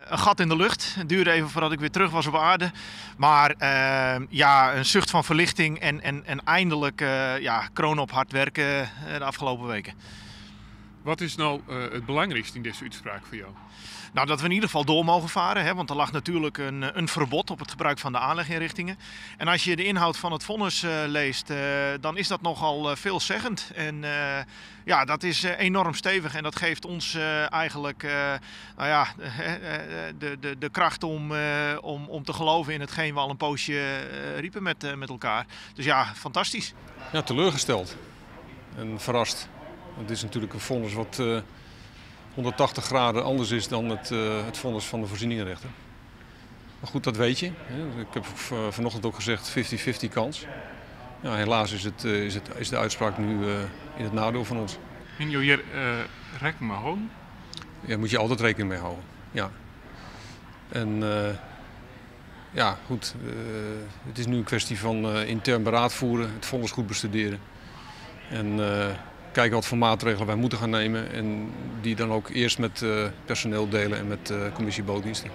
een gat in de lucht. Het duurde even voordat ik weer terug was op aarde. Maar ja, een zucht van verlichting en eindelijk kroon op hard werken de afgelopen weken. Wat is nou het belangrijkste in deze uitspraak voor jou? Nou, dat we in ieder geval door mogen varen, hè, want er lag natuurlijk een verbod op het gebruik van de aanleginrichtingen. En als je de inhoud van het vonnis leest, dan is dat nogal veelzeggend. En ja, dat is enorm stevig en dat geeft ons eigenlijk de kracht om te geloven in hetgeen we al een poosje riepen met elkaar. Dus ja, fantastisch. Ja, teleurgesteld en verrast. Het is natuurlijk een vonnis wat 180 graden anders is dan het vonnis van de voorzieningenrechter. Maar goed, dat weet je. Ik heb vanochtend ook gezegd 50-50 kans. Ja, helaas is de uitspraak nu in het nadeel van ons. En je hier rekening mee houden? Ja, daar moet je altijd rekening mee houden. Ja. En ja, goed. Het is nu een kwestie van intern beraad voeren, het vonnis goed bestuderen. En kijken wat voor maatregelen wij moeten gaan nemen en die dan ook eerst met personeel delen en met commissie bootdiensten.